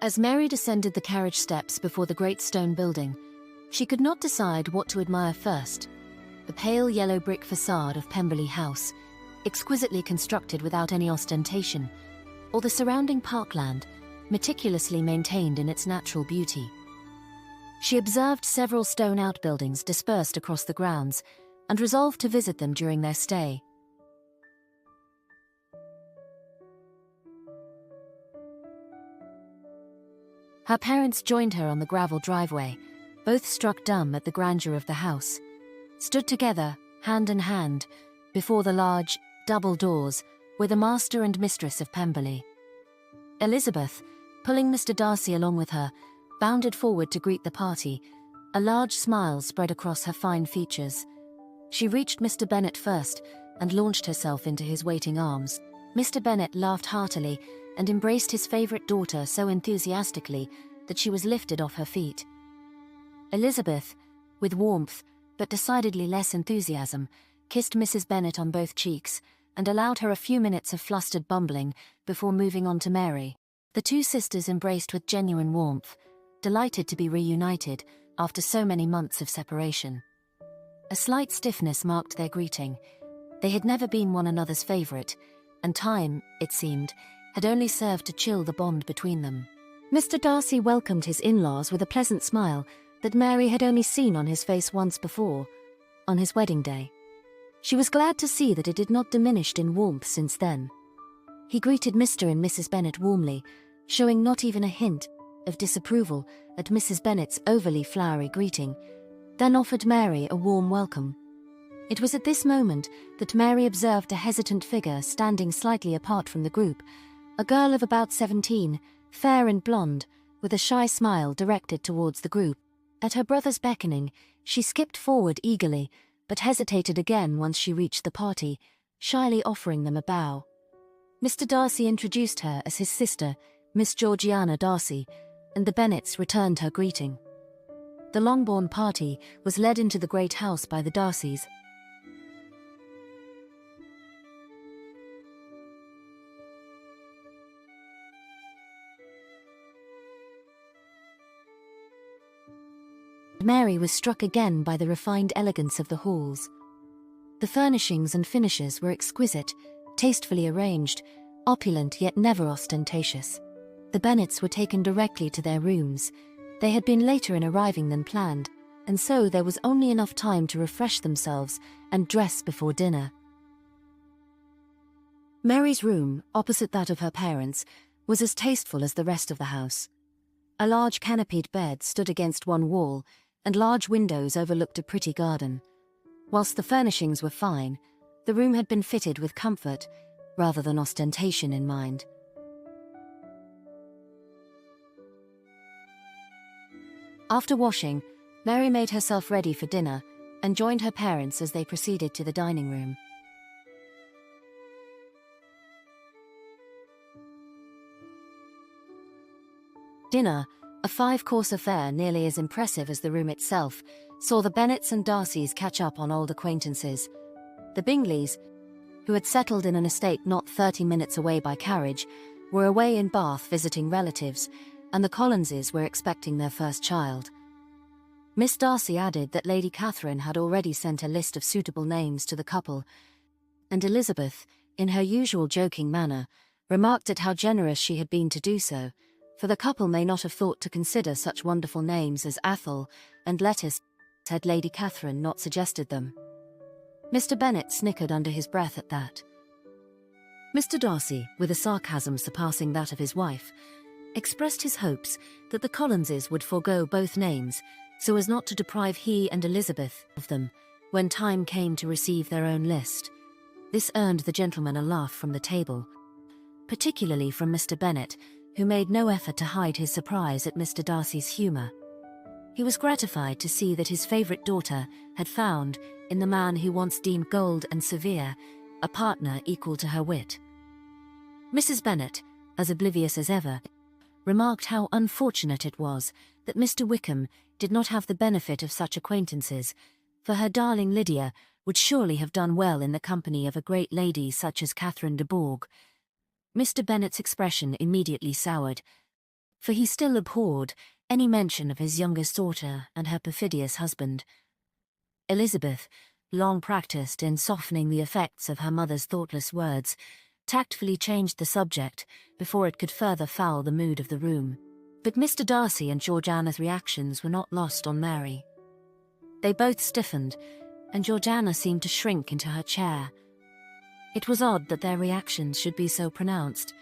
As Mary descended the carriage steps before the great stone building, she could not decide what to admire first: the pale yellow brick facade of Pemberley House, exquisitely constructed without any ostentation, or the surrounding parkland, meticulously maintained in its natural beauty. She observed several stone outbuildings dispersed across the grounds and resolved to visit them during their stay. Her parents joined her on the gravel driveway, both struck dumb at the grandeur of the house, stood together, hand in hand, before the large, double doors, were the master and mistress of Pemberley. Elizabeth, pulling Mr. Darcy along with her, bounded forward to greet the party, a large smile spread across her fine features. She reached Mr. Bennet first and launched herself into his waiting arms. Mr. Bennet laughed heartily and embraced his favourite daughter so enthusiastically that she was lifted off her feet. Elizabeth, with warmth but decidedly less enthusiasm, kissed Mrs. Bennet on both cheeks and allowed her a few minutes of flustered bumbling before moving on to Mary. The two sisters embraced with genuine warmth, delighted to be reunited after so many months of separation. A slight stiffness marked their greeting. They had never been one another's favourite, and time, it seemed, had only served to chill the bond between them. Mr. Darcy welcomed his in-laws with a pleasant smile that Mary had only seen on his face once before, on his wedding day. She was glad to see that it had not diminished in warmth since then. He greeted Mr. and Mrs. Bennet warmly, showing not even a hint of disapproval at Mrs. Bennet's overly flowery greeting, then offered Mary a warm welcome. It was at this moment that Mary observed a hesitant figure standing slightly apart from the group, a girl of about 17, fair and blonde, with a shy smile directed towards the group. At her brother's beckoning, she skipped forward eagerly, but hesitated again once she reached the party, shyly offering them a bow. Mr. Darcy introduced her as his sister, Miss Georgiana Darcy, and the Bennets returned her greeting. The Longbourn party was led into the great house by the Darcys. Mary was struck again by the refined elegance of the halls. The furnishings and finishes were exquisite, tastefully arranged, opulent yet never ostentatious. The Bennets were taken directly to their rooms. They had been later in arriving than planned, and so there was only enough time to refresh themselves and dress before dinner. Mary's room, opposite that of her parents, was as tasteful as the rest of the house. A large canopied bed stood against one wall, and large windows overlooked a pretty garden. Whilst the furnishings were fine, the room had been fitted with comfort, rather than ostentation in mind. After washing, Mary made herself ready for dinner and joined her parents as they proceeded to the dining room. Dinner, a 5-course affair nearly as impressive as the room itself, saw the Bennets and Darcys catch up on old acquaintances. The Bingleys, who had settled in an estate not 30 minutes away by carriage, were away in Bath visiting relatives, and the Collinses were expecting their first child. Miss Darcy added that Lady Catherine had already sent a list of suitable names to the couple, and Elizabeth, in her usual joking manner, remarked at how generous she had been to do so, for the couple may not have thought to consider such wonderful names as Athol and Lettice had Lady Catherine not suggested them. Mr. Bennet snickered under his breath at that. Mr. Darcy, with a sarcasm surpassing that of his wife, expressed his hopes that the Collinses would forego both names so as not to deprive he and Elizabeth of them when time came to receive their own list. This earned the gentleman a laugh from the table, particularly from Mr. Bennet, who made no effort to hide his surprise at Mr. Darcy's humour. He was gratified to see that his favourite daughter had found, in the man who once deemed cold and severe, a partner equal to her wit. Mrs. Bennet, as oblivious as ever, remarked how unfortunate it was that Mr. Wickham did not have the benefit of such acquaintances, for her darling Lydia would surely have done well in the company of a great lady such as Catherine de Bourgh. Mr. Bennet's expression immediately soured, for he still abhorred any mention of his youngest daughter and her perfidious husband. Elizabeth, long practiced in softening the effects of her mother's thoughtless words, tactfully changed the subject before it could further foul the mood of the room. But Mr. Darcy and Georgiana's reactions were not lost on Mary. They both stiffened, and Georgiana seemed to shrink into her chair. It was odd that their reactions should be so pronounced.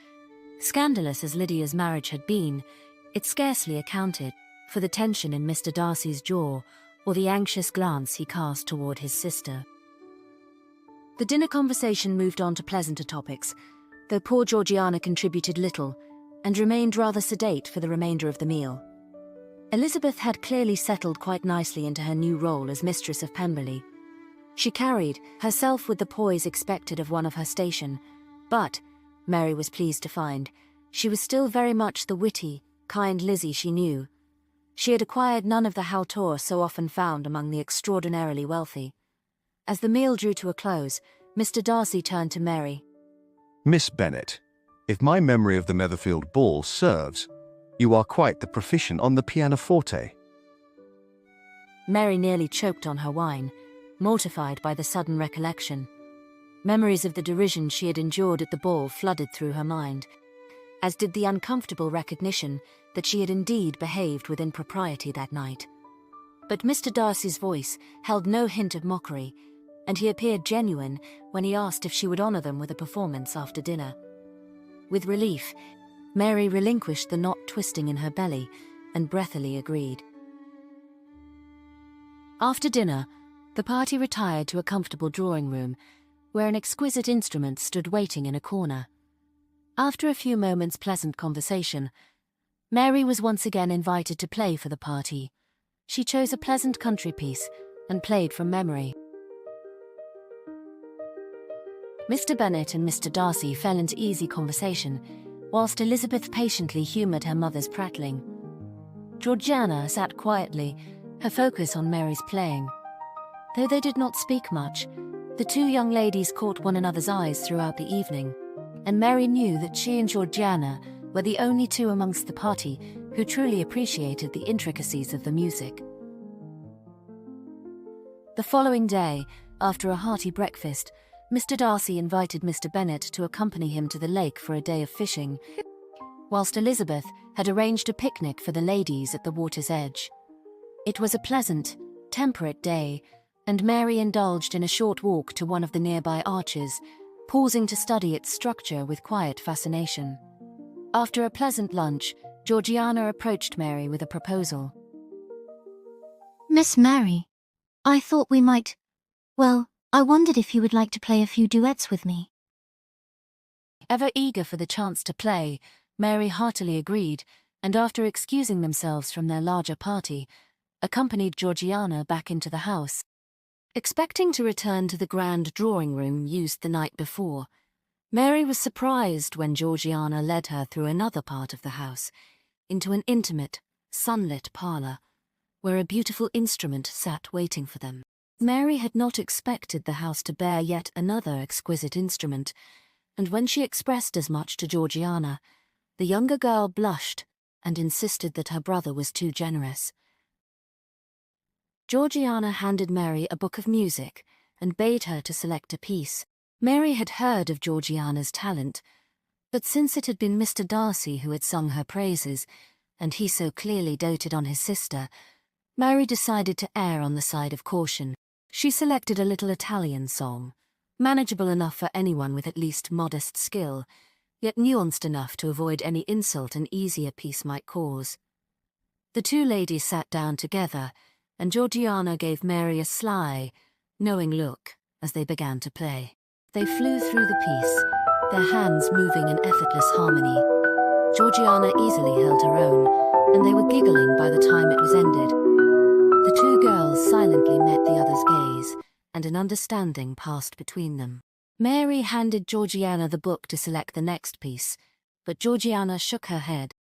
Scandalous as Lydia's marriage had been, it scarcely accounted for the tension in Mr. Darcy's jaw or the anxious glance he cast toward his sister. The dinner conversation moved on to pleasanter topics, though poor Georgiana contributed little and remained rather sedate for the remainder of the meal. Elizabeth had clearly settled quite nicely into her new role as mistress of Pemberley. She carried herself with the poise expected of one of her station, but, Mary was pleased to find, she was still very much the witty, kind Lizzie she knew. She had acquired none of the hauteur so often found among the extraordinarily wealthy. As the meal drew to a close, Mr. Darcy turned to Mary. Miss Bennet, if my memory of the Netherfield ball serves, you are quite the proficient on the pianoforte. Mary nearly choked on her wine, mortified by the sudden recollection. Memories of the derision she had endured at the ball flooded through her mind, as did the uncomfortable recognition that she had indeed behaved with impropriety that night. But Mr. Darcy's voice held no hint of mockery, and he appeared genuine when he asked if she would honour them with a performance after dinner. With relief, Mary relinquished the knot twisting in her belly and breathily agreed. After dinner, the party retired to a comfortable drawing room, where an exquisite instrument stood waiting in a corner. After a few moments' pleasant conversation, Mary was once again invited to play for the party. She chose a pleasant country piece and played from memory. Mr. Bennet and Mr. Darcy fell into easy conversation, whilst Elizabeth patiently humoured her mother's prattling. Georgiana sat quietly, her focus on Mary's playing. Though they did not speak much, the two young ladies caught one another's eyes throughout the evening, and Mary knew that she and Georgiana were the only two amongst the party who truly appreciated the intricacies of the music. The following day, after a hearty breakfast, Mr. Darcy invited Mr. Bennet to accompany him to the lake for a day of fishing, whilst Elizabeth had arranged a picnic for the ladies at the water's edge. It was a pleasant, temperate day, and Mary indulged in a short walk to one of the nearby arches, pausing to study its structure with quiet fascination. After a pleasant lunch, Georgiana approached Mary with a proposal. Miss Mary, I thought we might... Well, I wondered if you would like to play a few duets with me. Ever eager for the chance to play, Mary heartily agreed, and after excusing themselves from their larger party, accompanied Georgiana back into the house. Expecting to return to the grand drawing room used the night before, Mary was surprised when Georgiana led her through another part of the house, into an intimate, sunlit parlour, where a beautiful instrument sat waiting for them. Mary had not expected the house to bear yet another exquisite instrument, and when she expressed as much to Georgiana, the younger girl blushed and insisted that her brother was too generous. Georgiana handed Mary a book of music and bade her to select a piece. Mary had heard of Georgiana's talent, but since it had been Mr. Darcy who had sung her praises, and he so clearly doted on his sister, Mary decided to err on the side of caution. She selected a little Italian song, manageable enough for anyone with at least modest skill, yet nuanced enough to avoid any insult an easier piece might cause. The two ladies sat down together, and Georgiana gave Mary a sly, knowing look as they began to play. They flew through the piece, their hands moving in effortless harmony. Georgiana easily held her own, and they were giggling by the time it was ended. The two girls silently met the other's gaze, and an understanding passed between them. Mary handed Georgiana the book to select the next piece, but Georgiana shook her head.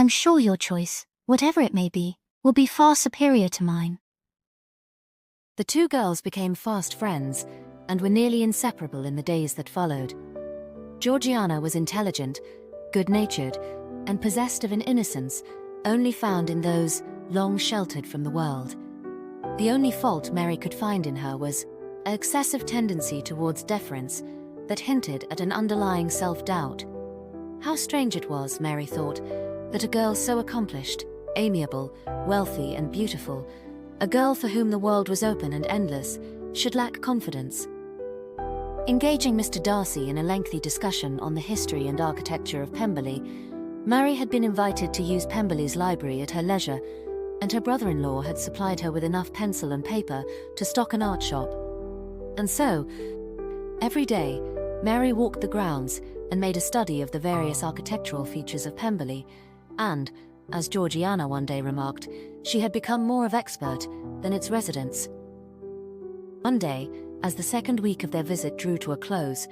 I'm sure your choice, whatever it may be, will be far superior to mine. The two girls became fast friends, and were nearly inseparable in the days that followed. Georgiana was intelligent, good-natured, and possessed of an innocence only found in those long sheltered from the world. The only fault Mary could find in her was an excessive tendency towards deference that hinted at an underlying self-doubt. How strange it was, Mary thought, that a girl so accomplished, amiable, wealthy and beautiful, a girl for whom the world was open and endless, should lack confidence. Engaging Mr. Darcy in a lengthy discussion on the history and architecture of Pemberley, Mary had been invited to use Pemberley's library at her leisure, and her brother-in-law had supplied her with enough pencil and paper to stock an art shop. And so, every day, Mary walked the grounds and made a study of the various architectural features of Pemberley, and, as Georgiana one day remarked, she had become more of expert than its residents. One day, as the second week of their visit drew to a close,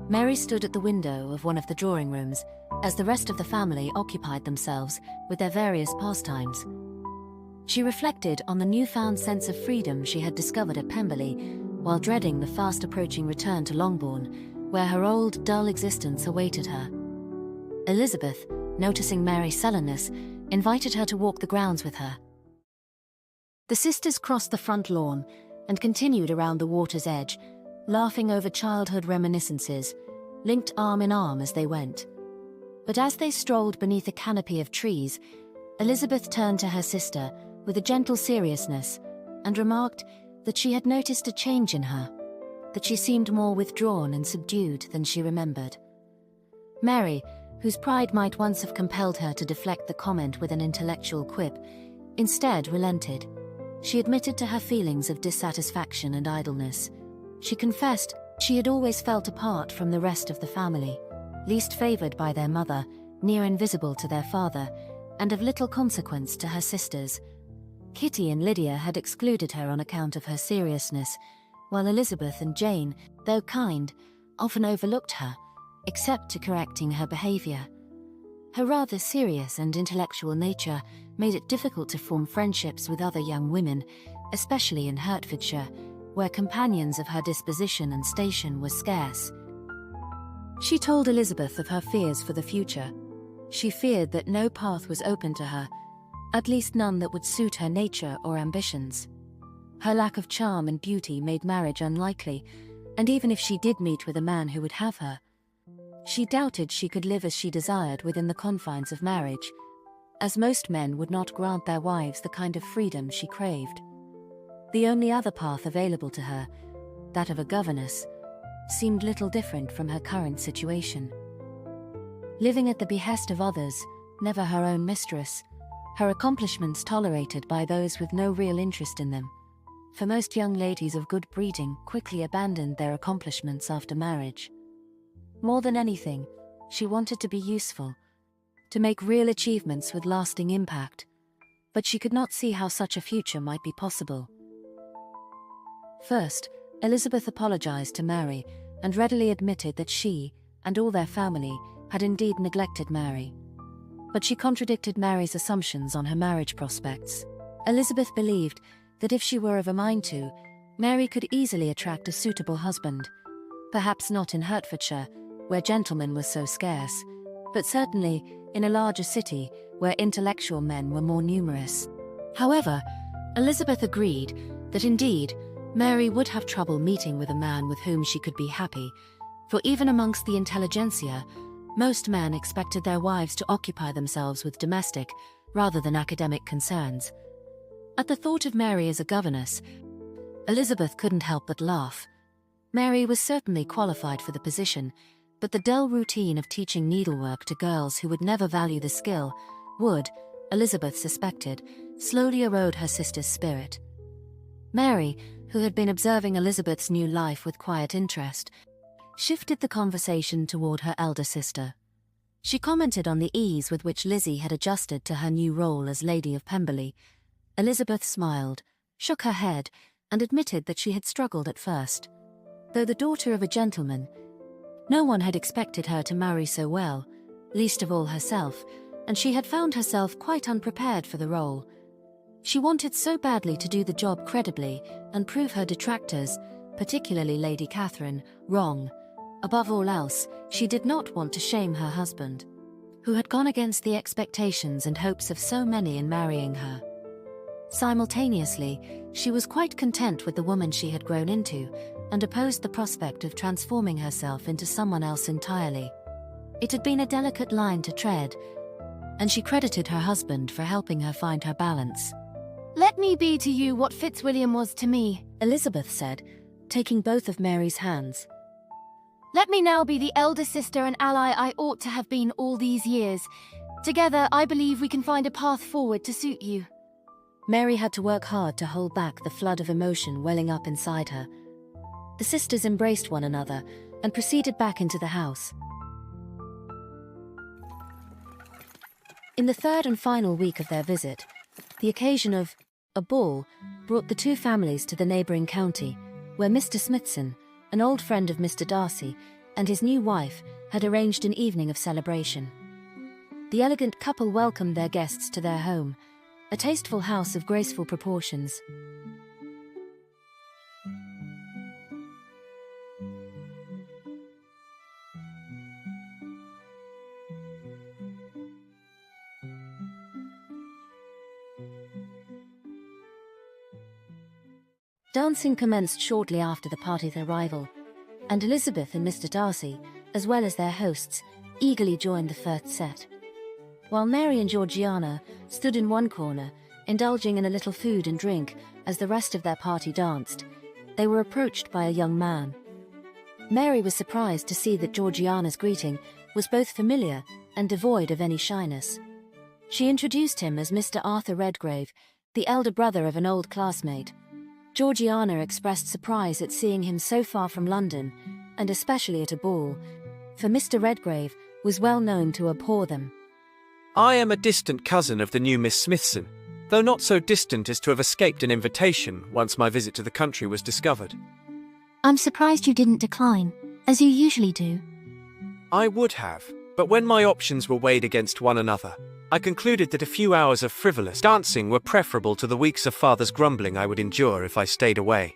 Mary stood at the window of one of the drawing rooms as the rest of the family occupied themselves with their various pastimes. She reflected on the newfound sense of freedom she had discovered at Pemberley, while dreading the fast-approaching return to Longbourn, where her old, dull existence awaited her. Elizabeth, noticing Mary's sullenness, invited her to walk the grounds with her. The sisters crossed the front lawn and continued around the water's edge, laughing over childhood reminiscences, linked arm in arm as they went. But as they strolled beneath a canopy of trees, Elizabeth turned to her sister with a gentle seriousness and remarked that she had noticed a change in her, that she seemed more withdrawn and subdued than she remembered. Mary, whose pride might once have compelled her to deflect the comment with an intellectual quip, instead relented. She admitted to her feelings of dissatisfaction and idleness. She confessed she had always felt apart from the rest of the family, least favored by their mother, near invisible to their father, and of little consequence to her sisters. Kitty and Lydia had excluded her on account of her seriousness, while Elizabeth and Jane, though kind, often overlooked her, except to correcting her behavior. Her rather serious and intellectual nature made it difficult to form friendships with other young women, especially in Hertfordshire, where companions of her disposition and station were scarce. She told Elizabeth of her fears for the future. She feared that no path was open to her, at least none that would suit her nature or ambitions. Her lack of charm and beauty made marriage unlikely, and even if she did meet with a man who would have her, she doubted she could live as she desired within the confines of marriage, as most men would not grant their wives the kind of freedom she craved. The only other path available to her, that of a governess, seemed little different from her current situation. Living at the behest of others, never her own mistress, her accomplishments tolerated by those with no real interest in them, for most young ladies of good breeding quickly abandoned their accomplishments after marriage. More than anything, she wanted to be useful, to make real achievements with lasting impact, but she could not see how such a future might be possible. First, Elizabeth apologized to Mary and readily admitted that she, and all their family, had indeed neglected Mary. But she contradicted Mary's assumptions on her marriage prospects. Elizabeth believed that if she were of a mind to, Mary could easily attract a suitable husband. Perhaps not in Hertfordshire, where gentlemen were so scarce, but certainly in a larger city where intellectual men were more numerous. However, Elizabeth agreed that indeed Mary would have trouble meeting with a man with whom she could be happy, for even amongst the intelligentsia, most men expected their wives to occupy themselves with domestic rather than academic concerns. At the thought of Mary as a governess, Elizabeth couldn't help but laugh. Mary was certainly qualified for the position, but the dull routine of teaching needlework to girls who would never value the skill would, Elizabeth suspected, slowly erode her sister's spirit. Mary, who had been observing Elizabeth's new life with quiet interest, shifted the conversation toward her elder sister. She commented on the ease with which Lizzie had adjusted to her new role as Lady of Pemberley. Elizabeth smiled, shook her head, and admitted that she had struggled at first. Though the daughter of a gentleman, no one had expected her to marry so well, least of all herself, and she had found herself quite unprepared for the role. She wanted so badly to do the job credibly and prove her detractors, particularly Lady Catherine, wrong. Above all else, she did not want to shame her husband. who had gone against the expectations and hopes of so many in marrying her. Simultaneously, she was quite content with the woman she had grown into, and opposed the prospect of transforming herself into someone else entirely. It had been a delicate line to tread, and she credited her husband for helping her find her balance. "Let me be to you what Fitzwilliam was to me," Elizabeth said, taking both of Mary's hands. "Let me now be the elder sister and ally I ought to have been all these years. Together, I believe we can find a path forward to suit you." Mary had to work hard to hold back the flood of emotion welling up inside her. The sisters embraced one another and proceeded back into the house. In the third and final week of their visit, the occasion of a ball brought the two families to the neighbouring county, where Mr. Smithson, an old friend of Mr. Darcy, and his new wife had arranged an evening of celebration. The elegant couple welcomed their guests to their home, a tasteful house of graceful proportions. Dancing commenced shortly after the party's arrival, and Elizabeth and Mr. Darcy, as well as their hosts, eagerly joined the first set. While Mary and Georgiana stood in one corner, indulging in a little food and drink as the rest of their party danced, they were approached by a young man. Mary was surprised to see that Georgiana's greeting was both familiar and devoid of any shyness. She introduced him as Mr. Arthur Redgrave, the elder brother of an old classmate. Georgiana expressed surprise at seeing him so far from London, and especially at a ball, for Mr. Redgrave was well known to abhor them. "I am a distant cousin of the new Miss Smithson, though not so distant as to have escaped an invitation once my visit to the country was discovered." I'm surprised you didn't decline, as you usually do. I would have, but when my options were weighed against one another, I concluded that a few hours of frivolous dancing were preferable to the weeks of father's grumbling I would endure if I stayed away.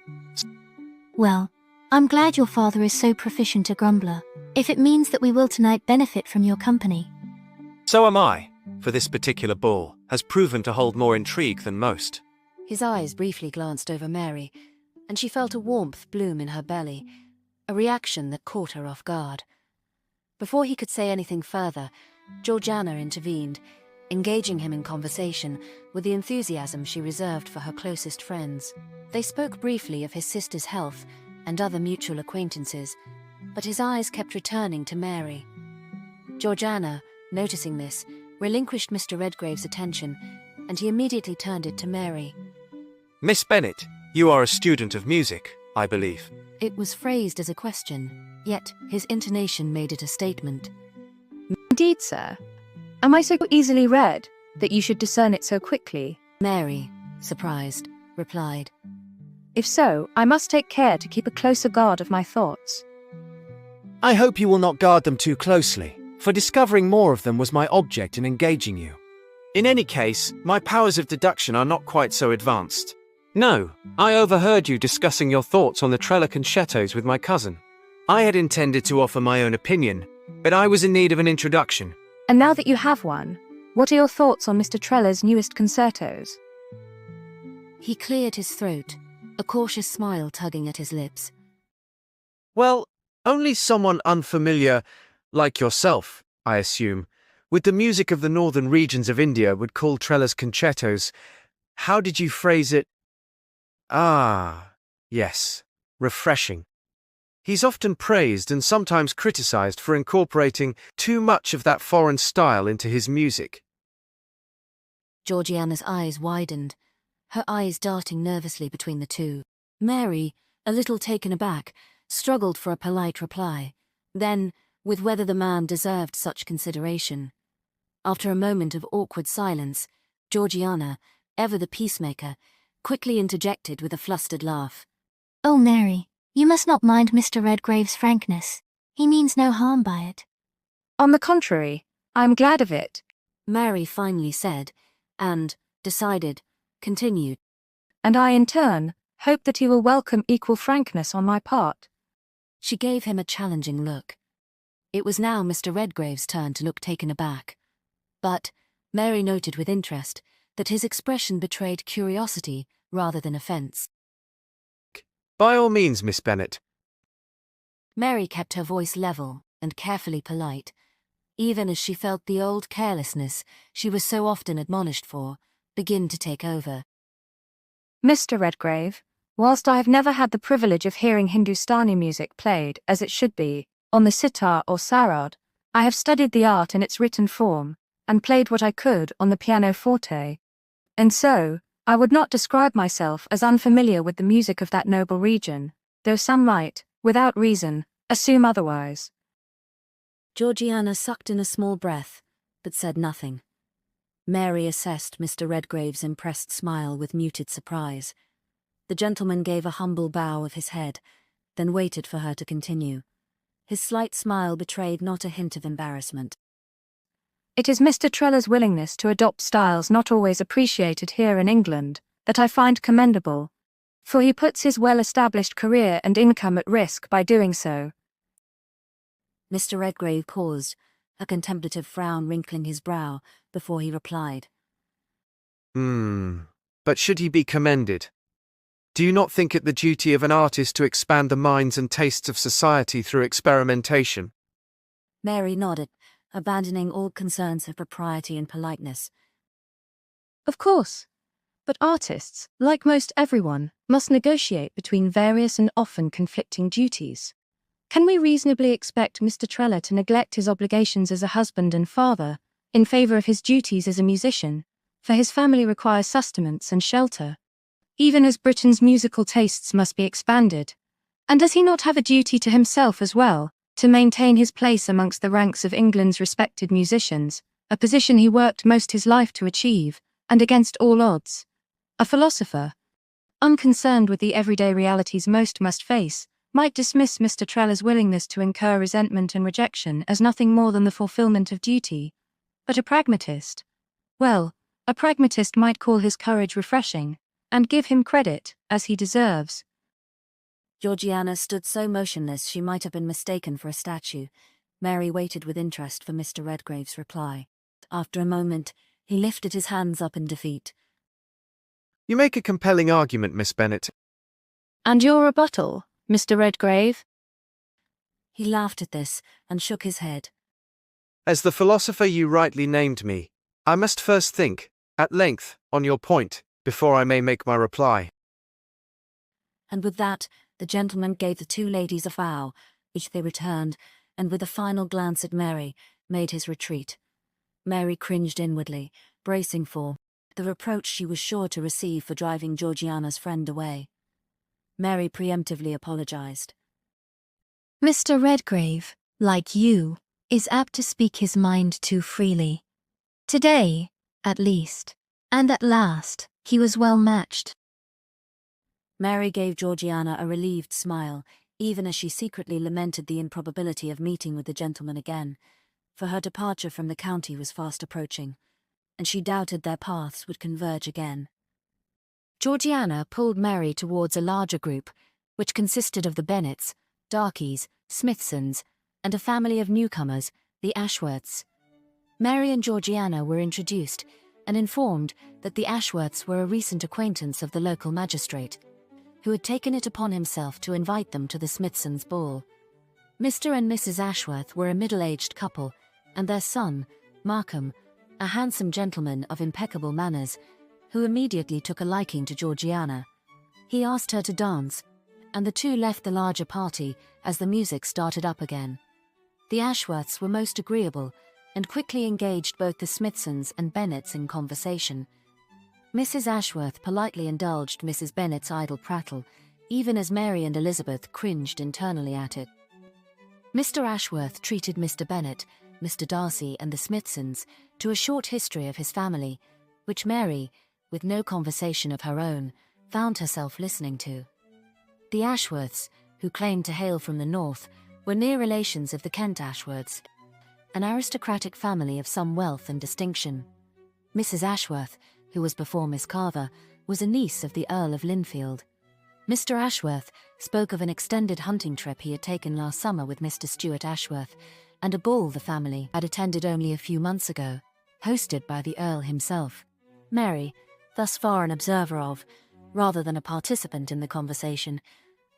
Well, I'm glad your father is so proficient a grumbler, if it means that we will tonight benefit from your company. So am I, for this particular ball has proven to hold more intrigue than most. His eyes briefly glanced over Mary, and she felt a warmth bloom in her belly, a reaction that caught her off guard. Before he could say anything further, Georgiana intervened, engaging him in conversation with the enthusiasm she reserved for her closest friends. They spoke briefly of his sister's health and other mutual acquaintances, but his eyes kept returning to Mary. Georgiana, noticing this, relinquished Mr. Redgrave's attention, and he immediately turned it to Mary. "Miss Bennet, you are a student of music, I believe." It was phrased as a question, yet his intonation made it a statement. "Indeed, sir. Am I so easily read that you should discern it so quickly?" Mary, surprised, replied. "If so, I must take care to keep a closer guard of my thoughts." "I hope you will not guard them too closely, for discovering more of them was my object in engaging you. In any case, my powers of deduction are not quite so advanced. No, I overheard you discussing your thoughts on the Trella concertos with my cousin. I had intended to offer my own opinion, but I was in need of an introduction." "And now that you have one, what are your thoughts on Mr. Trella's newest concertos?" He cleared his throat, a cautious smile tugging at his lips. "Well, only someone unfamiliar, like yourself, I assume, with the music of the northern regions of India would call Trella's concertos. How did you phrase it? Ah, yes, refreshing. He's often praised and sometimes criticized for incorporating too much of that foreign style into his music." Georgiana's eyes widened, her eyes darting nervously between the two. Mary, a little taken aback, struggled for a polite reply, then, with whether the man deserved such consideration. After a moment of awkward silence, Georgiana, ever the peacemaker, quickly interjected with a flustered laugh. Oh, Mary, you must not mind Mr. Redgrave's frankness. He means no harm by it. "On the contrary, I am glad of it." Mary finally said, and, decided, continued. "And I, in turn, hope that he will welcome equal frankness on my part." She gave him a challenging look. It was now Mr. Redgrave's turn to look taken aback. But Mary noted with interest that his expression betrayed curiosity rather than offence. By all means, Miss Bennet. Mary kept her voice level and carefully polite, even as she felt the old carelessness she was so often admonished for begin to take over. Mr. Redgrave, whilst I have never had the privilege of hearing Hindustani music played as it should be, on the sitar or sarod, I have studied the art in its written form, and played what I could on the pianoforte. And so, I would not describe myself as unfamiliar with the music of that noble region, though some might, without reason, assume otherwise. Georgiana sucked in a small breath, but said nothing. Mary assessed Mr. Redgrave's impressed smile with muted surprise. The gentleman gave a humble bow of his head, then waited for her to continue. His slight smile betrayed not a hint of embarrassment. It is Mr. Trelaw's willingness to adopt styles not always appreciated here in England that I find commendable, for he puts his well-established career and income at risk by doing so. Mr. Redgrave paused, a contemplative frown wrinkling his brow, before he replied. But should he be commended? Do you not think it the duty of an artist to expand the minds and tastes of society through experimentation? Mary nodded, abandoning all concerns of propriety and politeness. Of course. But artists, like most everyone, must negotiate between various and often conflicting duties. Can we reasonably expect Mr. Trellaw to neglect his obligations as a husband and father, in favour of his duties as a musician, for his family requires sustenance and shelter? Even as Britain's musical tastes must be expanded. And does he not have a duty to himself as well, to maintain his place amongst the ranks of England's respected musicians, a position he worked most his life to achieve, and against all odds? A philosopher, unconcerned with the everyday realities most must face, might dismiss Mr. Trellaw's willingness to incur resentment and rejection as nothing more than the fulfillment of duty. But a pragmatist might call his courage refreshing, and give him credit, as he deserves. Georgiana stood so motionless she might have been mistaken for a statue. Mary waited with interest for Mr. Redgrave's reply. After a moment, he lifted his hands up in defeat. You make a compelling argument, Miss Bennet. And your rebuttal, Mr. Redgrave? He laughed at this and shook his head. As the philosopher you rightly named me, I must first think, at length, on your point, before I may make my reply. And with that, the gentleman gave the two ladies a bow, which they returned, and with a final glance at Mary, made his retreat. Mary cringed inwardly, bracing for the reproach she was sure to receive for driving Georgiana's friend away. Mary preemptively apologized. Mr. Redgrave, like you, is apt to speak his mind too freely. Today, at least, and at last, he was well matched. Mary gave Georgiana a relieved smile, even as she secretly lamented the improbability of meeting with the gentleman again, for her departure from the county was fast approaching, and she doubted their paths would converge again. Georgiana pulled Mary towards a larger group, which consisted of the Bennets, Darkys, Smithsons, and a family of newcomers, the Ashworths. Mary and Georgiana were introduced, and informed that the Ashworths were a recent acquaintance of the local magistrate, who had taken it upon himself to invite them to the Smithsons' ball. Mr. and Mrs. Ashworth were a middle-aged couple, and their son, Markham, a handsome gentleman of impeccable manners, who immediately took a liking to Georgiana. He asked her to dance, and the two left the larger party as the music started up again. The Ashworths were most agreeable, and quickly engaged both the Smithsons and Bennets in conversation. Mrs. Ashworth politely indulged Mrs. Bennet's idle prattle, even as Mary and Elizabeth cringed internally at it. Mr. Ashworth treated Mr. Bennet, Mr. Darcy, and the Smithsons to a short history of his family, which Mary, with no conversation of her own, found herself listening to. The Ashworths, who claimed to hail from the north, were near relations of the Kent Ashworths, an aristocratic family of some wealth and distinction. Mrs. Ashworth, who was before Miss Carver, was a niece of the Earl of Linfield. Mr. Ashworth spoke of an extended hunting trip he had taken last summer with Mr. Stuart Ashworth, and a ball the family had attended only a few months ago. hosted by the Earl himself. Mary, thus far an observer of, rather than a participant in the conversation,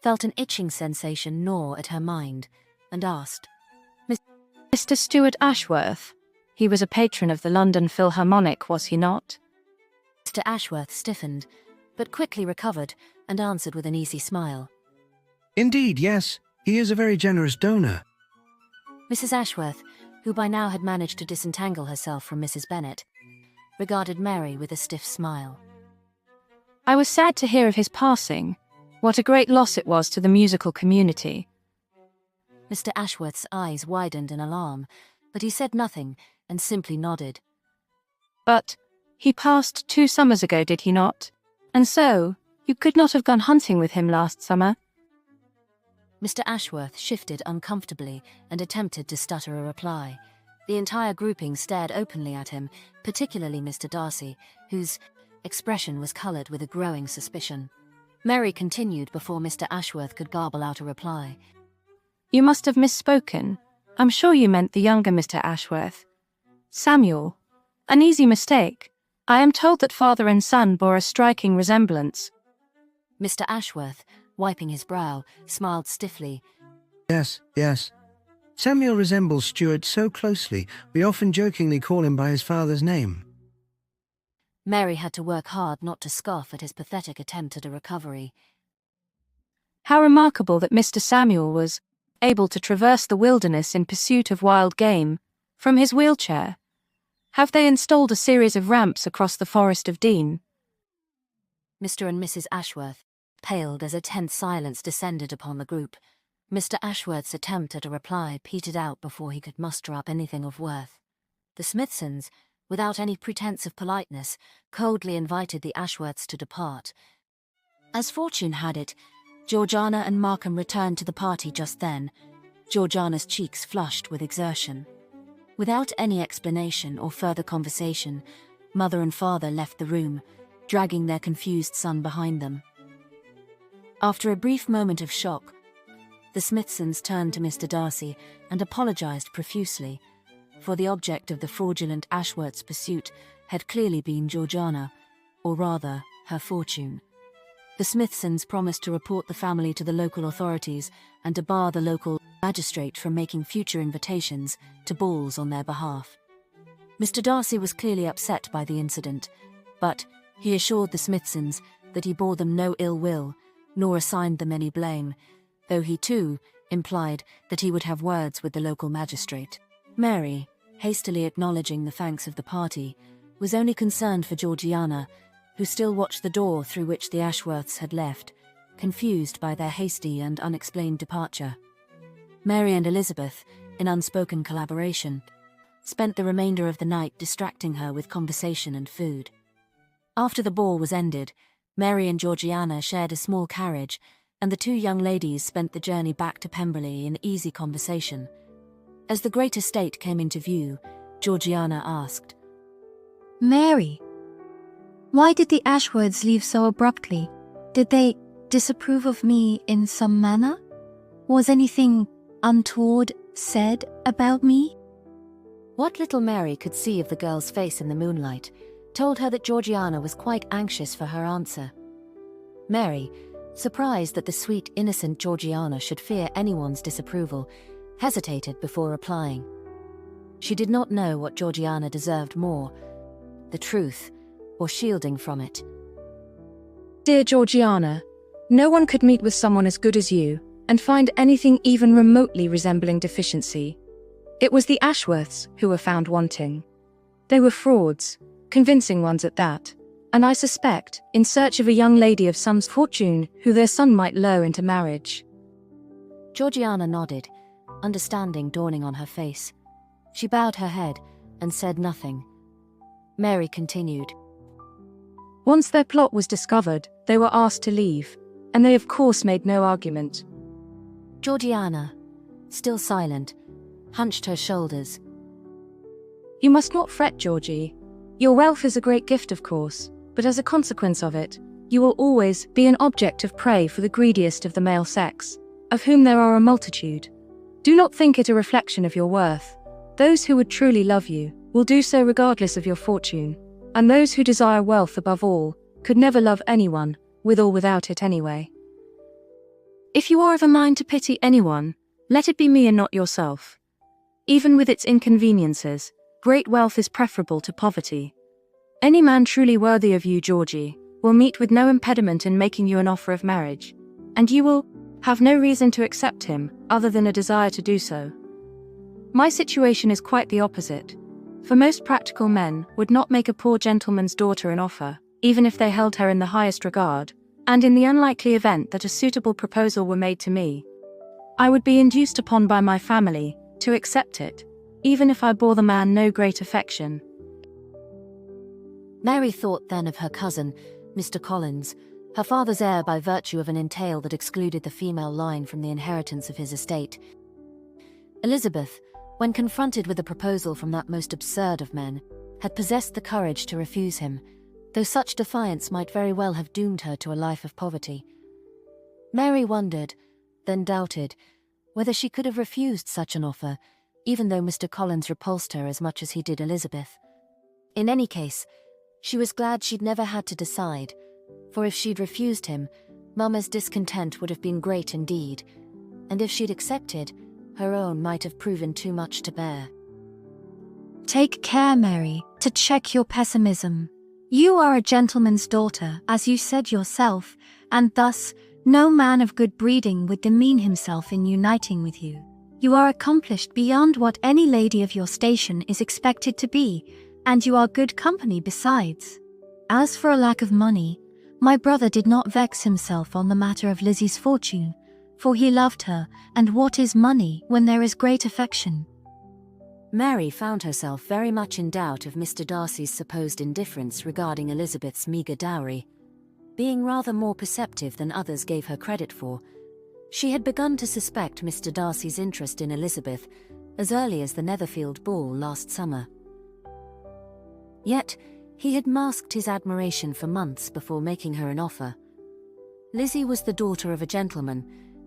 felt an itching sensation gnaw at her mind, and asked, Mr. Stuart Ashworth? He was a patron of the London Philharmonic, was he not? Mr. Ashworth stiffened, but quickly recovered and answered with an easy smile. Indeed, yes. He is a very generous donor. Mrs. Ashworth, who by now had managed to disentangle herself from Mrs. Bennet, regarded Mary with a stiff smile. I was sad to hear of his passing. What a great loss it was to the musical community. Mr. Ashworth's eyes widened in alarm, but he said nothing and simply nodded. But he passed 2 summers ago, did he not? And so, you could not have gone hunting with him last summer? Mr. Ashworth shifted uncomfortably and attempted to stutter a reply. The entire grouping stared openly at him, particularly Mr. Darcy, whose expression was coloured with a growing suspicion. Mary continued before Mr. Ashworth could garble out a reply. You must have misspoken. I'm sure you meant the younger Mr. Ashworth. Samuel. An easy mistake. I am told that father and son bore a striking resemblance. Mr. Ashworth, wiping his brow, smiled stiffly. Yes, yes. Samuel resembles Stuart so closely, we often jokingly call him by his father's name. Mary had to work hard not to scoff at his pathetic attempt at a recovery. How remarkable that Mr. Samuel was able to traverse the wilderness in pursuit of wild game, from his wheelchair. Have they installed a series of ramps across the Forest of Dean? Mr. and Mrs. Ashworth paled as a tense silence descended upon the group. Mr. Ashworth's attempt at a reply petered out before he could muster up anything of worth. The Smithsons, without any pretense of politeness, coldly invited the Ashworths to depart. As fortune had it, Georgiana and Markham returned to the party just then, Georgiana's cheeks flushed with exertion. Without any explanation or further conversation, mother and father left the room, dragging their confused son behind them. After a brief moment of shock, the Smithsons turned to Mr. Darcy and apologised profusely, for the object of the fraudulent Ashworth's pursuit had clearly been Georgiana, or rather, her fortune. The Smithsons promised to report the family to the local authorities and to bar the local magistrate from making future invitations to balls on their behalf. Mr. Darcy was clearly upset by the incident, but he assured the Smithsons that he bore them no ill will, nor assigned them any blame, though he too implied that he would have words with the local magistrate. Mary, hastily acknowledging the thanks of the party, was only concerned for Georgiana, who still watched the door through which the Ashworths had left, confused by their hasty and unexplained departure. Mary and Elizabeth, in unspoken collaboration, spent the remainder of the night distracting her with conversation and food. After the ball was ended, Mary and Georgiana shared a small carriage, and the 2 young ladies spent the journey back to Pemberley in easy conversation. As the great estate came into view, Georgiana asked, Mary, why did the Ashworths leave so abruptly? Did they disapprove of me in some manner? Was anything untoward said about me? What little Mary could see of the girl's face in the moonlight told her that Georgiana was quite anxious for her answer. Mary, surprised that the sweet, innocent Georgiana should fear anyone's disapproval, hesitated before replying. She did not know what Georgiana deserved more, the truth, or shielding from it. Dear Georgiana, no one could meet with someone as good as you and find anything even remotely resembling deficiency. It was the Ashworths who were found wanting. They were frauds, convincing ones at that, and I suspect in search of a young lady of some fortune who their son might lure into marriage. Georgiana nodded, understanding dawning on her face. She bowed her head and said nothing. Mary continued. Once their plot was discovered, they were asked to leave, and they of course made no argument. Georgiana, still silent, hunched her shoulders. You must not fret, Georgie. Your wealth is a great gift, of course, but as a consequence of it, you will always be an object of prey for the greediest of the male sex, of whom there are a multitude. Do not think it a reflection of your worth. Those who would truly love you will do so regardless of your fortune, and those who desire wealth above all could never love anyone, with or without it anyway. If you are of a mind to pity anyone, let it be me and not yourself. Even with its inconveniences, great wealth is preferable to poverty. Any man truly worthy of you, Georgie, will meet with no impediment in making you an offer of marriage, and you will have no reason to accept him other than a desire to do so. My situation is quite the opposite, for most practical men would not make a poor gentleman's daughter an offer, even if they held her in the highest regard, and in the unlikely event that a suitable proposal were made to me, I would be induced upon by my family to accept it, even if I bore the man no great affection. Mary thought then of her cousin, Mr. Collins, her father's heir by virtue of an entail that excluded the female line from the inheritance of his estate. Elizabeth, when confronted with a proposal from that most absurd of men, had possessed the courage to refuse him, though such defiance might very well have doomed her to a life of poverty. Mary wondered, then doubted, whether she could have refused such an offer, even though Mr. Collins repulsed her as much as he did Elizabeth. In any case, she was glad she'd never had to decide, for if she'd refused him, Mamma's discontent would have been great indeed, and if she'd accepted, her own might have proven too much to bear. Take care, Mary, to check your pessimism. You are a gentleman's daughter, as you said yourself, and thus no man of good breeding would demean himself in uniting with you. You are accomplished beyond what any lady of your station is expected to be, and you are good company besides. As for a lack of money, my brother did not vex himself on the matter of Lizzie's fortune, for he loved her, and what is money when there is great affection? Mary found herself very much in doubt of Mr. Darcy's supposed indifference regarding Elizabeth's meagre dowry. Being rather more perceptive than others gave her credit for, she had begun to suspect Mr. Darcy's interest in Elizabeth as early as the Netherfield ball last summer. Yet, he had masked his admiration for months before making her an offer. Lizzie was the daughter of a gentleman,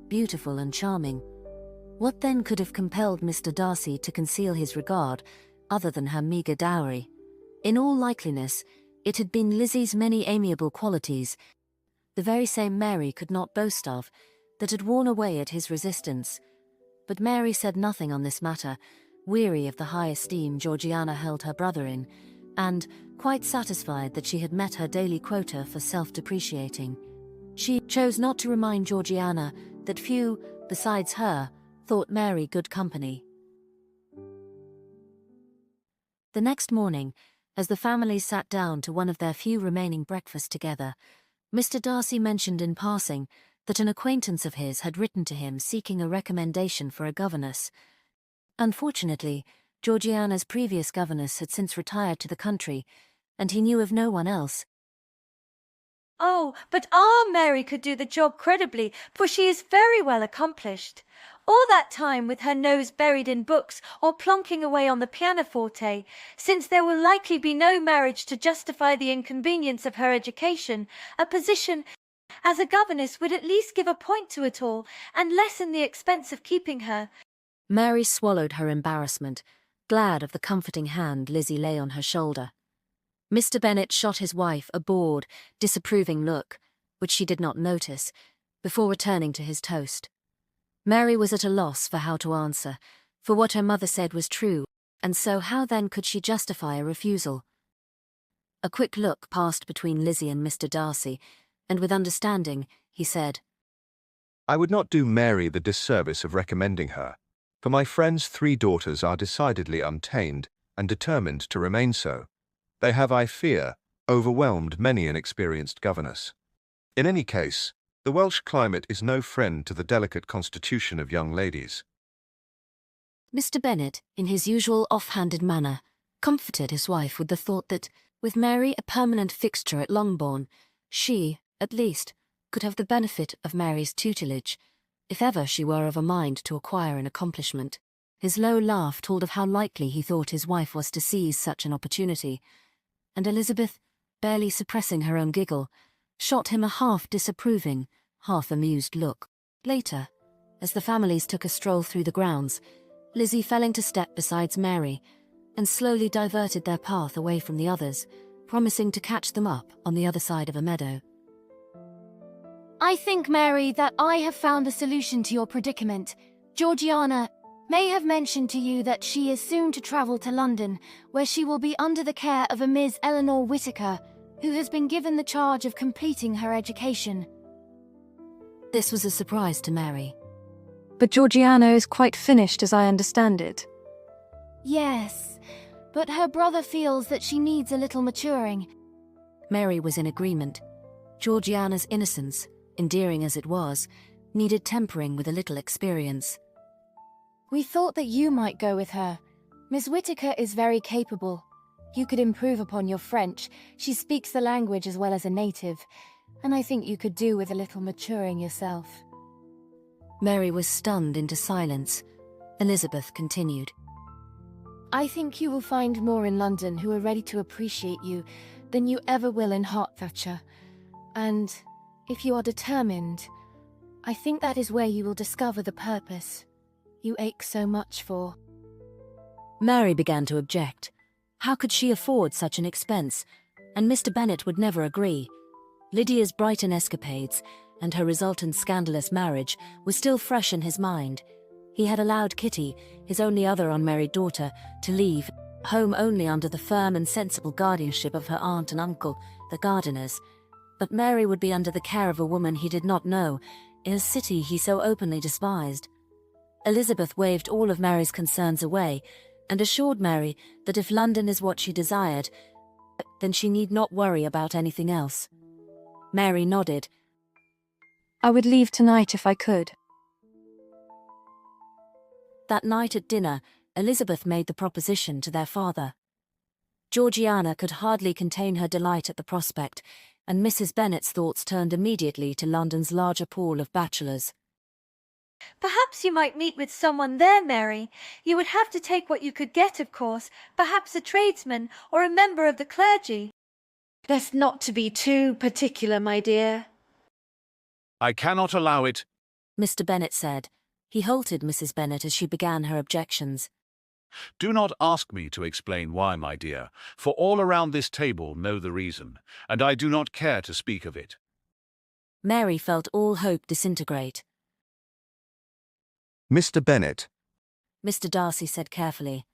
beautiful and charming. What then could have compelled Mr. Darcy to conceal his regard, other than her meagre dowry? In all likeliness, it had been Lizzie's many amiable qualities, the very same Mary could not boast of, that had worn away at his resistance. But Mary said nothing on this matter, weary of the high esteem Georgiana held her brother in, and quite satisfied that she had met her daily quota for self-depreciating. She chose not to remind Georgiana that few, besides her, thought Mary good company. The next morning, as the families sat down to one of their few remaining breakfasts together, Mr. Darcy mentioned in passing that an acquaintance of his had written to him seeking a recommendation for a governess. Unfortunately, Georgiana's previous governess had since retired to the country, and he knew of no one else. Oh, but our Mary could do the job credibly, for she is very well accomplished. All that time with her nose buried in books or plonking away on the pianoforte, since there will likely be no marriage to justify the inconvenience of her education, a position as a governess would at least give a point to it all and lessen the expense of keeping her. Mary swallowed her embarrassment, glad of the comforting hand Lizzie lay on her shoulder. Mr. Bennet shot his wife a bored, disapproving look, which she did not notice, before returning to his toast. Mary was at a loss for how to answer, for what her mother said was true, and so how then could she justify a refusal? A quick look passed between Lizzie and Mr. Darcy, and with understanding, he said, I would not do Mary the disservice of recommending her, for my friend's 3 daughters are decidedly untamed and determined to remain so. They have, I fear, overwhelmed many an experienced governess. In any case, the Welsh climate is no friend to the delicate constitution of young ladies. Mr. Bennet, in his usual off-handed manner, comforted his wife with the thought that, with Mary a permanent fixture at Longbourn, she, at least, could have the benefit of Mary's tutelage, if ever she were of a mind to acquire an accomplishment. His low laugh told of how likely he thought his wife was to seize such an opportunity, and Elizabeth, barely suppressing her own giggle, shot him a half-disapproving, half-amused look. Later, as the families took a stroll through the grounds, Lizzie fell into step beside Mary, and slowly diverted their path away from the others, promising to catch them up on the other side of a meadow. I think, Mary, that I have found a solution to your predicament. Georgiana may have mentioned to you that she is soon to travel to London, where she will be under the care of a Miss Eleanor Whittaker, who has been given the charge of completing her education. This was a surprise to Mary. But Georgiana is quite finished, as I understand it. Yes, but her brother feels that she needs a little maturing. Mary was in agreement. Georgiana's innocence, endearing as it was, needed tempering with a little experience. We thought that you might go with her. Miss Whittaker is very capable. You could improve upon your French. She speaks the language as well as a native, and I think you could do with a little maturing yourself. Mary was stunned into silence. Elizabeth continued. I think you will find more in London who are ready to appreciate you than you ever will in Hertfordshire. And if you are determined, I think that is where you will discover the purpose you ache so much for. Mary began to object. How could she afford such an expense? And Mr. Bennet would never agree. Lydia's Brighton escapades and her resultant scandalous marriage were still fresh in his mind. He had allowed Kitty, his only other unmarried daughter, to leave home only under the firm and sensible guardianship of her aunt and uncle, the gardeners. But Mary would be under the care of a woman he did not know, in a city he so openly despised. Elizabeth waved all of Mary's concerns away, and assured Mary that if London is what she desired, then she need not worry about anything else. Mary nodded. I would leave tonight if I could. That night at dinner, Elizabeth made the proposition to their father. Georgiana could hardly contain her delight at the prospect, and Mrs. Bennet's thoughts turned immediately to London's larger pool of bachelors. Perhaps you might meet with someone there, Mary. You would have to take what you could get, of course. Perhaps a tradesman or a member of the clergy. Best not to be too particular, my dear. I cannot allow it. Mr. Bennet said. He halted Mrs. Bennet as she began her objections. Do not ask me to explain why, my dear, for all around this table know the reason, and I do not care to speak of it. Mary felt all hope disintegrate. Mr. Bennet, Mr. Darcy said carefully.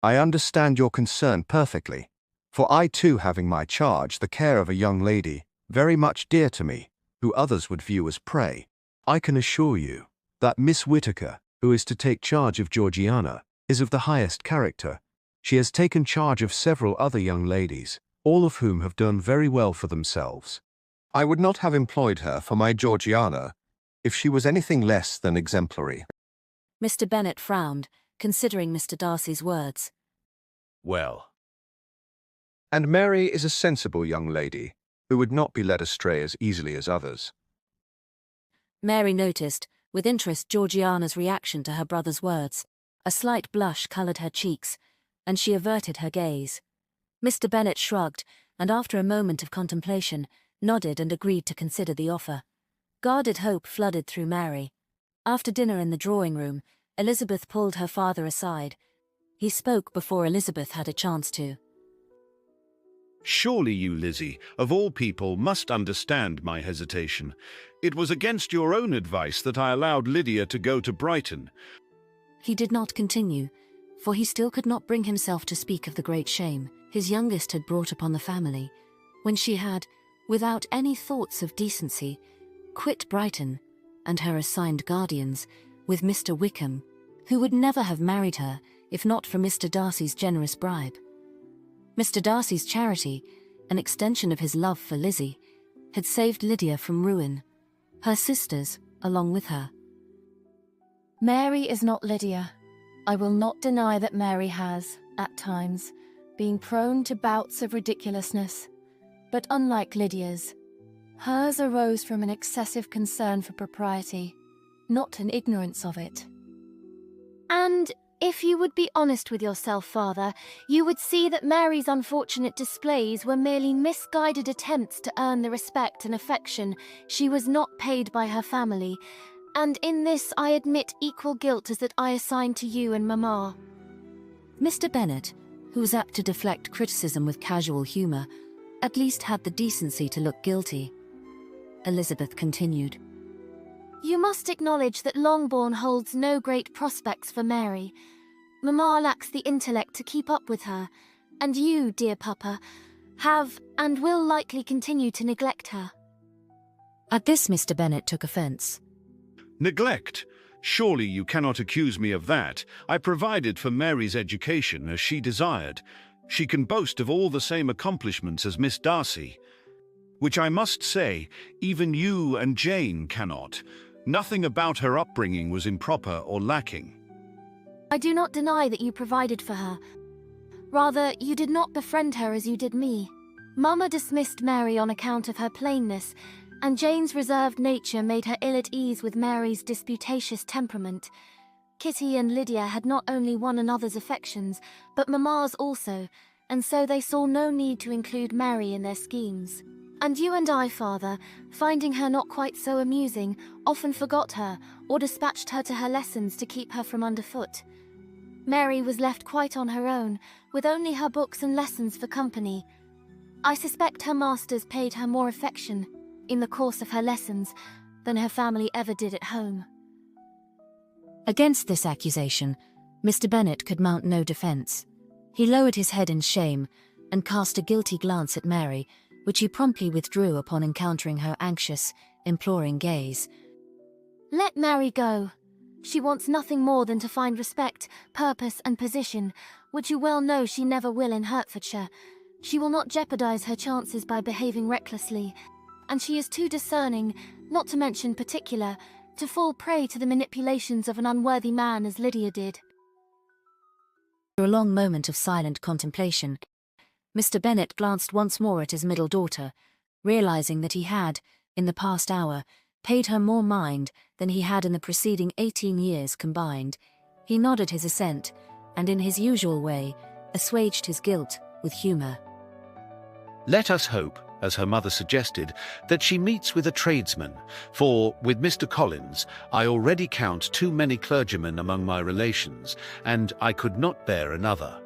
I understand your concern perfectly, for I too have in my charge the care of a young lady, very much dear to me, who others would view as prey. I can assure you that Miss Whittaker, who is to take charge of Georgiana, is of the highest character. She has taken charge of several other young ladies, all of whom have done very well for themselves. I would not have employed her for my Georgiana if she was anything less than exemplary. Mr. Bennet frowned, considering Mr. Darcy's words. Well. And Mary is a sensible young lady, who would not be led astray as easily as others. Mary noticed, with interest, Georgiana's reaction to her brother's words. A slight blush coloured her cheeks, and she averted her gaze. Mr. Bennet shrugged, and after a moment of contemplation, nodded and agreed to consider the offer. Guarded hope flooded through Mary. After dinner in the drawing-room, Elizabeth pulled her father aside. He spoke before Elizabeth had a chance to. Surely you, Lizzie, of all people, must understand my hesitation. It was against your own advice that I allowed Lydia to go to Brighton. He did not continue, for he still could not bring himself to speak of the great shame his youngest had brought upon the family, when she had, without any thoughts of decency, quit Brighton and her assigned guardians with Mr. Wickham, who would never have married her if not for Mr. Darcy's generous bribe. Mr. Darcy's charity, an extension of his love for Lizzie, had saved Lydia from ruin, her sisters along with her. Mary is not Lydia. I will not deny that Mary has, at times, been prone to bouts of ridiculousness. But unlike Lydia's, hers arose from an excessive concern for propriety, not an ignorance of it. And if you would be honest with yourself, Father, you would see that Mary's unfortunate displays were merely misguided attempts to earn the respect and affection she was not paid by her family, and in this I admit equal guilt as that I assign to you and Mamma. Mr. Bennet, who was apt to deflect criticism with casual humour, at least had the decency to look guilty. Elizabeth continued. You must acknowledge that Longbourn holds no great prospects for Mary. Mamma lacks the intellect to keep up with her, and you, dear Papa, have and will likely continue to neglect her. At this, Mr. Bennet took offence. Neglect? Surely you cannot accuse me of that. I provided for Mary's education as she desired. She can boast of all the same accomplishments as Miss Darcy, which I must say, even you and Jane cannot. Nothing about her upbringing was improper or lacking. I do not deny that you provided for her. Rather, you did not befriend her as you did me. Mamma dismissed Mary on account of her plainness, and Jane's reserved nature made her ill at ease with Mary's disputatious temperament. Kitty and Lydia had not only one another's affections, but Mamma's also, and so they saw no need to include Mary in their schemes. And you and I, Father, finding her not quite so amusing, often forgot her, or dispatched her to her lessons to keep her from underfoot. Mary was left quite on her own, with only her books and lessons for company. I suspect her masters paid her more affection, in the course of her lessons, than her family ever did at home. Against this accusation, Mr. Bennet could mount no defence. He lowered his head in shame and cast a guilty glance at Mary, which he promptly withdrew upon encountering her anxious, imploring gaze. Let Mary go. She wants nothing more than to find respect, purpose and position, which you well know she never will in Hertfordshire. She will not jeopardize her chances by behaving recklessly, and she is too discerning, not to mention particular, to fall prey to the manipulations of an unworthy man as Lydia did. After a long moment of silent contemplation, Mr. Bennet glanced once more at his middle daughter, realizing that he had, in the past hour, paid her more mind than he had in the preceding 18 years combined. He nodded his assent, and in his usual way, assuaged his guilt with humour. Let us hope, as her mother suggested, that she meets with a tradesman, for, with Mr. Collins, I already count too many clergymen among my relations, and I could not bear another.